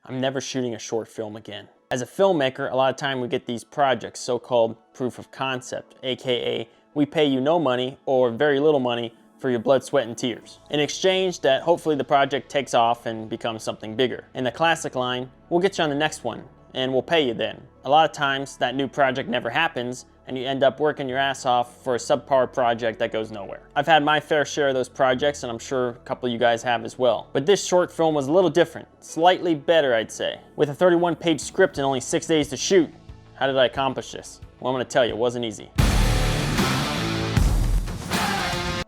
I'm never shooting a short film again. As a filmmaker, a lot of time we get these projects, so-called proof of concept, aka we pay you no money or very little money for your blood, sweat, and tears. In exchange that hopefully the project takes off and becomes something bigger. In the classic line, we'll get you on the next one and we'll pay you then. A lot of times that new project never happens and you end up working your ass off for a subpar project that goes nowhere. I've had my fair share of those projects and I'm sure a couple of you guys have as well. But this short film was a little different, slightly better I'd say. With a 31-page script and only 6 days to shoot, how did I accomplish this? Well, I'm gonna tell you, it wasn't easy.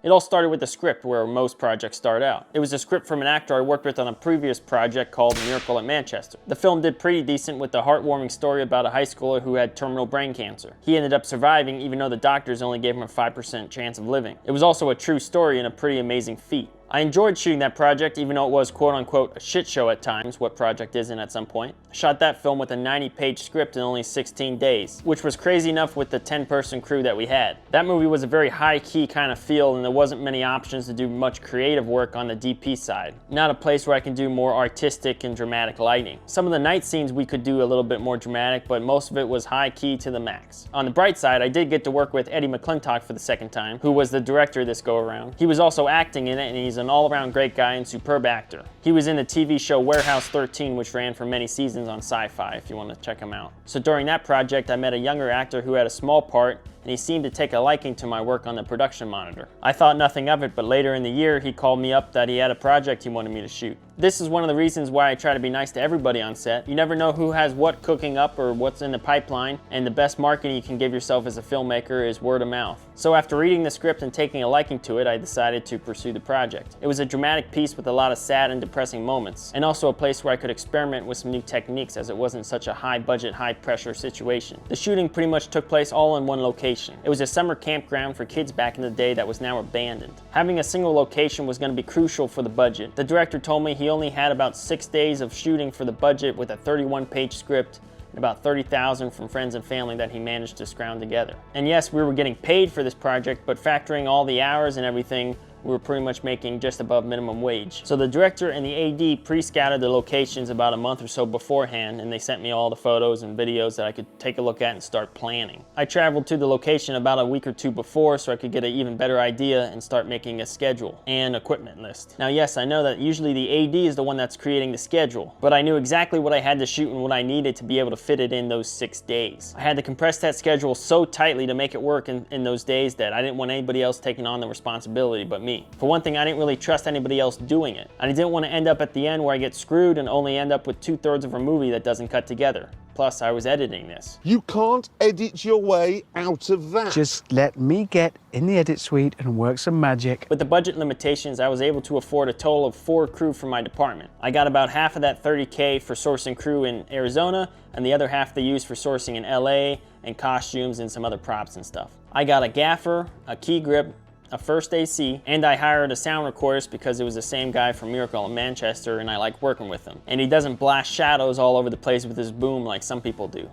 It all started with the script, where most projects start out. It was a script from an actor I worked with on a previous project called Miracle at Manchester. The film did pretty decent with a heartwarming story about a high schooler who had terminal brain cancer. He ended up surviving even though the doctors only gave him a 5% chance of living. It was also a true story and a pretty amazing feat. I enjoyed shooting that project even though it was quote-unquote a shit show at times, what project isn't at some point. I shot that film with a 90-page script in only 16 days, which was crazy enough with the 10-person crew that we had. That movie was a very high-key kind of feel and there wasn't many options to do much creative work on the DP side. Not a place where I can do more artistic and dramatic lighting. Some of the night scenes we could do a little bit more dramatic, but most of it was high-key to the max. On the bright side, I did get to work with Eddie McClintock for the second time, who was the director this go-around. He was also acting in it and he's an all-around great guy and superb actor. He was in the TV show Warehouse 13, which ran for many seasons on Sci-Fi, if you want to check him out. So during that project, I met a younger actor who had a small part, and he seemed to take a liking to my work on the production monitor. I thought nothing of it, but later in the year, he called me up that he had a project he wanted me to shoot. This is one of the reasons why I try to be nice to everybody on set. You never know who has what cooking up or what's in the pipeline, and the best marketing you can give yourself as a filmmaker is word of mouth. So after reading the script and taking a liking to it, I decided to pursue the project. It was a dramatic piece with a lot of sad and depressing moments, and also a place where I could experiment with some new techniques as it wasn't such a high-budget, high-pressure situation. The shooting pretty much took place all in one location. It was a summer campground for kids back in the day that was now abandoned. Having a single location was going to be crucial for the budget. The director told me he only had about 6 days of shooting for the budget with a 31-page script and about $30,000 from friends and family that he managed to scrounge together. And yes, we were getting paid for this project, but factoring all the hours and everything, we were pretty much making just above minimum wage. So the director and the AD pre-scouted the locations about a month or so beforehand, and they sent me all the photos and videos that I could take a look at and start planning. I traveled to the location about a week or two before so I could get an even better idea and start making a schedule and equipment list. Now yes, I know that usually the AD is the one that's creating the schedule, but I knew exactly what I had to shoot and what I needed to be able to fit it in those 6 days. I had to compress that schedule so tightly to make it work in those days that I didn't want anybody else taking on the responsibility but me. For one thing, I didn't really trust anybody else doing it. I didn't want to end up at the end where I get screwed and only end up with 2/3 of a movie that doesn't cut together. Plus, I was editing this. You can't edit your way out of that. Just let me get in the edit suite and work some magic. With the budget limitations, I was able to afford a total of 4 crew for my department. I got about half of that $30K for sourcing crew in Arizona, and the other half they used for sourcing in LA and costumes and some other props and stuff. I got a gaffer, a key grip, a first AC, and I hired a sound recordist because it was the same guy from Miracle in Manchester and I like working with him. And he doesn't blast shadows all over the place with his boom like some people do.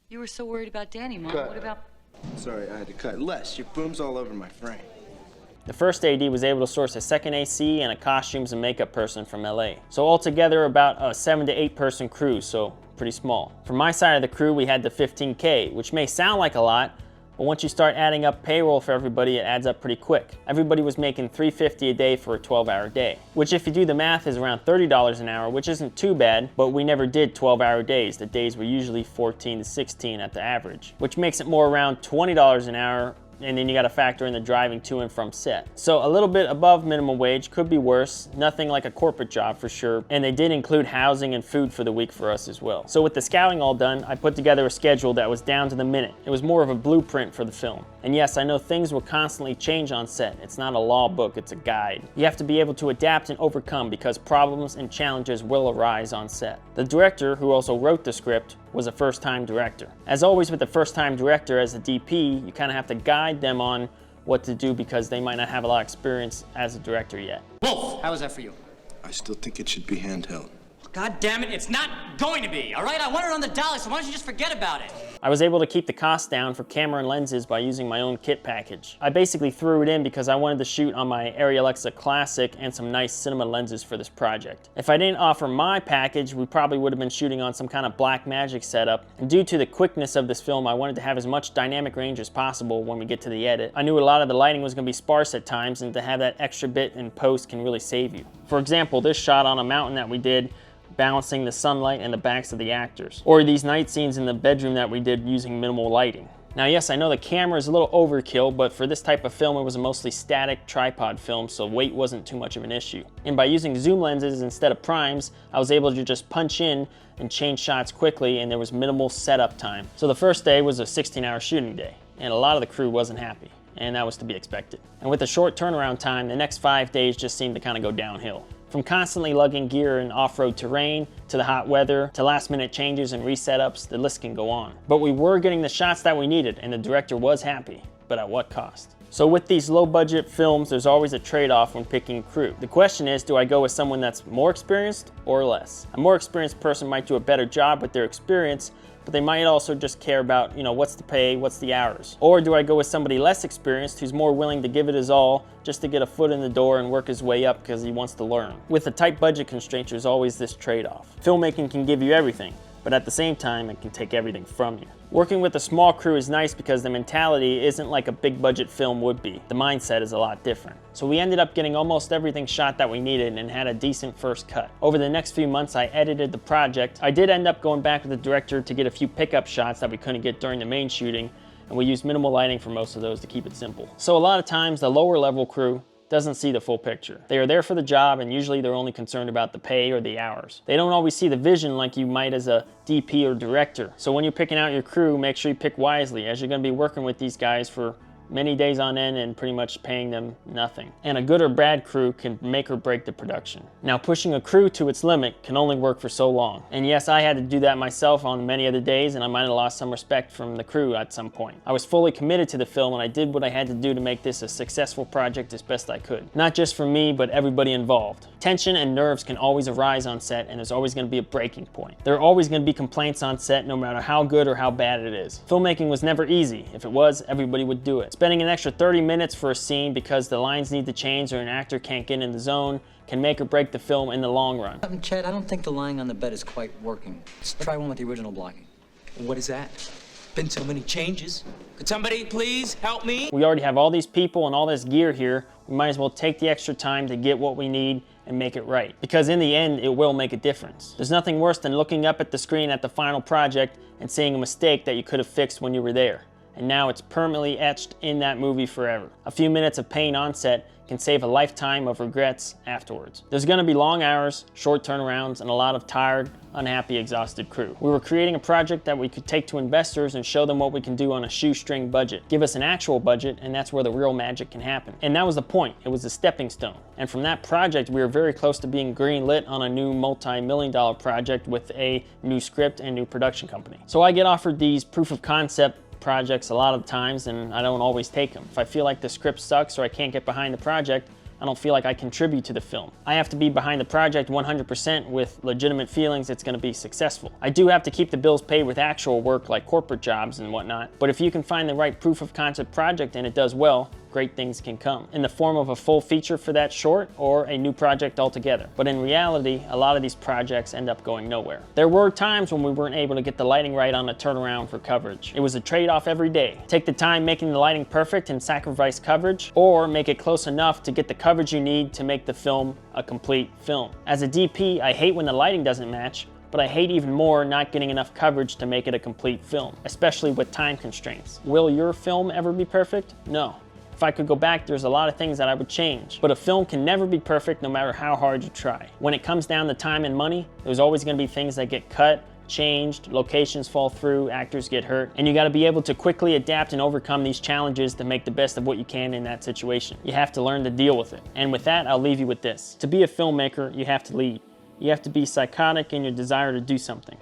You were so worried about Danny, Mom. Cut. What about... Sorry, I had to cut. Les, your boom's all over my frame. The first AD was able to source a second AC and a costumes and makeup person from LA. So altogether about a 7 to 8 person crew, so pretty small. From my side of the crew, we had the 15K, which may sound like a lot, but once you start adding up payroll for everybody, it adds up pretty quick. Everybody was making $350 a day for a 12-hour day, which if you do the math is around $30 an hour, which isn't too bad, but we never did 12-hour days. The days were usually 14 to 16 at the average, which makes it more around $20 an hour, and then you gotta factor in the driving to and from set. So a little bit above minimum wage, could be worse, nothing like a corporate job for sure, and they did include housing and food for the week for us as well. So with the scouting all done, I put together a schedule that was down to the minute. It was more of a blueprint for the film. And yes, I know things will constantly change on set. It's not a law book, it's a guide. You have to be able to adapt and overcome because problems and challenges will arise on set. The director, who also wrote the script, was a first-time director. As always with the first-time director as a DP, you kind of have to guide them on what to do because they might not have a lot of experience as a director yet. Wolf, how was that for you? I still think it should be handheld. God damn it, it's not going to be, all right? I want it on the dollar, so why don't you just forget about it? I was able to keep the cost down for camera and lenses by using my own kit package. I basically threw it in because I wanted to shoot on my Arri Alexa Classic and some nice cinema lenses for this project. If I didn't offer my package, we probably would have been shooting on some kind of Blackmagic setup, and due to the quickness of this film, I wanted to have as much dynamic range as possible when we get to the edit. I knew a lot of the lighting was going to be sparse at times, and to have that extra bit in post can really save you. For example, this shot on a mountain that we did, balancing the sunlight and the backs of the actors. Or these night scenes in the bedroom that we did using minimal lighting. Now yes, I know the camera is a little overkill, but for this type of film it was a mostly static tripod film, so weight wasn't too much of an issue. And by using zoom lenses instead of primes, I was able to just punch in and change shots quickly, and there was minimal setup time. So the first day was a 16-hour shooting day, and a lot of the crew wasn't happy, and that was to be expected. And with a short turnaround time, the next 5 days just seemed to kind of go downhill. From constantly lugging gear in off-road terrain, to the hot weather, to last-minute changes and resetups, the list can go on. But we were getting the shots that we needed, and the director was happy, but at what cost? So with these low-budget films, there's always a trade-off when picking a crew. The question is, do I go with someone that's more experienced or less? A more experienced person might do a better job with their experience, but they might also just care about, what's the pay, what's the hours? Or do I go with somebody less experienced who's more willing to give it his all just to get a foot in the door and work his way up because he wants to learn? With a tight budget constraint, there's always this trade-off. Filmmaking can give you everything, but at the same time, it can take everything from you. Working with a small crew is nice because the mentality isn't like a big budget film would be. The mindset is a lot different. So we ended up getting almost everything shot that we needed and had a decent first cut. Over the next few months, I edited the project. I did end up going back with the director to get a few pickup shots that we couldn't get during the main shooting, and we used minimal lighting for most of those to keep it simple. So a lot of times, the lower level crew doesn't see the full picture. They are there for the job, and usually they're only concerned about the pay or the hours. They don't always see the vision like you might as a DP or director. So when you're picking out your crew, make sure you pick wisely, as you're gonna be working with these guys for many days on end and pretty much paying them nothing. And a good or bad crew can make or break the production. Now, pushing a crew to its limit can only work for so long. And yes, I had to do that myself on many other days, and I might have lost some respect from the crew at some point. I was fully committed to the film, and I did what I had to do to make this a successful project as best I could. Not just for me, but everybody involved. Tension and nerves can always arise on set, and there's always going to be a breaking point. There are always going to be complaints on set, no matter how good or how bad it is. Filmmaking was never easy. If it was, everybody would do it. Spending an extra 30 minutes for a scene because the lines need to change or an actor can't get in the zone can make or break the film in the long run. Chad, I don't think the lying on the bed is quite working. Let's try one with the original blocking. What is that? Been so many changes. Could somebody please help me? We already have all these people and all this gear here. We might as well take the extra time to get what we need and make it right. Because in the end, it will make a difference. There's nothing worse than looking up at the screen at the final project and seeing a mistake that you could have fixed when you were there. And now it's permanently etched in that movie forever. A few minutes of pain on set can save a lifetime of regrets afterwards. There's gonna be long hours, short turnarounds, and a lot of tired, unhappy, exhausted crew. We were creating a project that we could take to investors and show them what we can do on a shoestring budget. Give us an actual budget, and that's where the real magic can happen. And that was the point. It was a stepping stone. And from that project, we were very close to being green-lit on a new multi-million-dollar project with a new script and new production company. So I get offered these proof of concept projects a lot of times, and I don't always take them. If I feel like the script sucks or I can't get behind the project, I don't feel like I contribute to the film. I have to be behind the project 100% with legitimate feelings it's gonna be successful. I do have to keep the bills paid with actual work like corporate jobs and whatnot, but if you can find the right proof of concept project and it does well, great things can come in the form of a full feature for that short or a new project altogether. But in reality, a lot of these projects end up going nowhere. There were times when we weren't able to get the lighting right on a turnaround for coverage. It was a trade-off every day. Take the time making the lighting perfect and sacrifice coverage, or make it close enough to get the coverage you need to make the film a complete film. As a DP, I hate when the lighting doesn't match, but I hate even more not getting enough coverage to make it a complete film, especially with time constraints. Will your film ever be perfect? No. If I could go back, there's a lot of things that I would change. But a film can never be perfect no matter how hard you try. When it comes down to time and money, there's always gonna be things that get cut, changed, locations fall through, actors get hurt, and you gotta be able to quickly adapt and overcome these challenges to make the best of what you can in that situation. You have to learn to deal with it. And with that, I'll leave you with this. To be a filmmaker, you have to lead. You have to be psychotic in your desire to do something.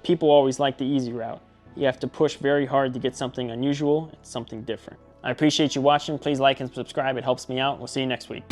People always like the easy route. You have to push very hard to get something unusual and something different. I appreciate you watching. Please like and subscribe. It helps me out. We'll see you next week.